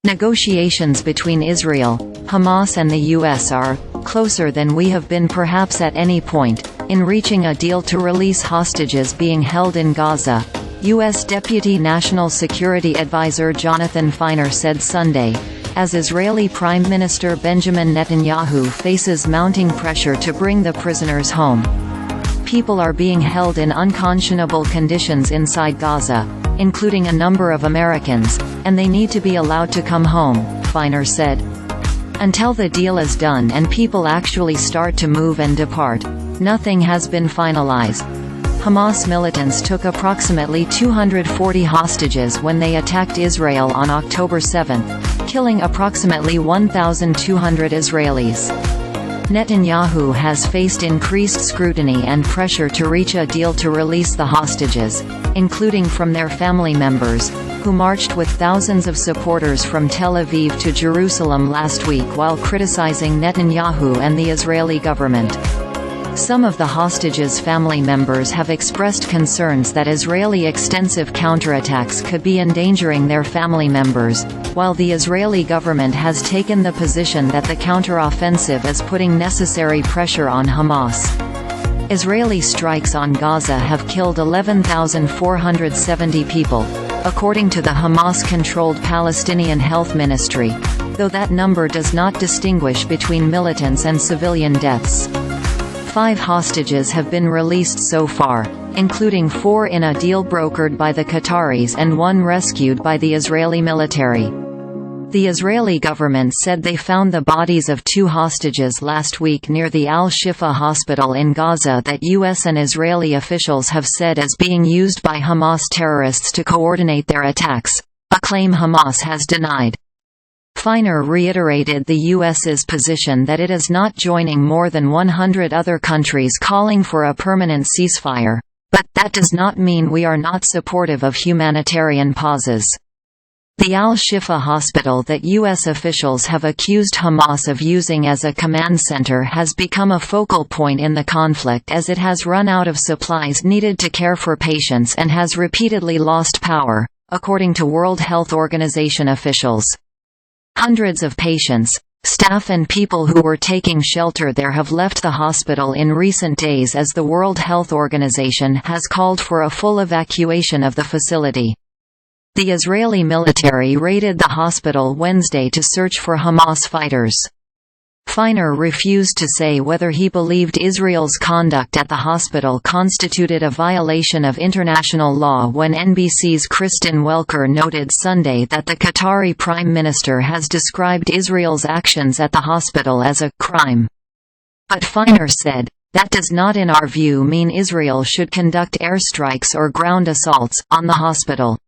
Negotiations between Israel, Hamas and the U.S. are closer than we have been perhaps at any point in reaching a deal to release hostages being held in Gaza, U.S. Deputy National Security Advisor Jonathan Finer said Sunday, as Israeli Prime Minister Benjamin Netanyahu faces mounting pressure to bring the prisoners home. People are being held in unconscionable conditions inside Gaza, including a number of Americans, and they need to be allowed to come home, Finer said. Until the deal is done and people actually start to move and depart, nothing has been finalized. Hamas militants took approximately 240 hostages when they attacked Israel on October 7, killing approximately 1,200 Israelis. Netanyahu has faced increased scrutiny and pressure to reach a deal to release the hostages, including from their family members, who marched with thousands of supporters from Tel Aviv to Jerusalem last week while criticizing Netanyahu and the Israeli government. Some of the hostages' family members have expressed concerns that Israeli extensive counterattacks could be endangering their family members, while the Israeli government has taken the position that the counteroffensive is putting necessary pressure on Hamas. Israeli strikes on Gaza have killed 11,470 people, according to the Hamas-controlled Palestinian Health Ministry, though that number does not distinguish between militants and civilian deaths. 5 hostages have been released so far, including 4 in a deal brokered by the Qataris and 1 rescued by the Israeli military. The Israeli government said they found the bodies of 2 hostages last week near the Al-Shifa hospital in Gaza that U.S. and Israeli officials have said is being used by Hamas terrorists to coordinate their attacks, a claim Hamas has denied. Finer reiterated the U.S.'s position that it is not joining more than 100 other countries calling for a permanent ceasefire, but that does not mean we are not supportive of humanitarian pauses. The Al-Shifa hospital that U.S. officials have accused Hamas of using as a command center has become a focal point in the conflict as it has run out of supplies needed to care for patients and has repeatedly lost power, according to World Health Organization officials. Hundreds of patients, staff and people who were taking shelter there have left the hospital in recent days as the World Health Organization has called for a full evacuation of the facility. The Israeli military raided the hospital Wednesday to search for Hamas fighters. Finer refused to say whether he believed Israel's conduct at the hospital constituted a violation of international law when NBC's Kristin Welker noted Sunday that the Qatari Prime Minister has described Israel's actions at the hospital as a crime. But Finer said, "That does not in our view mean Israel should conduct airstrikes or ground assaults on the hospital."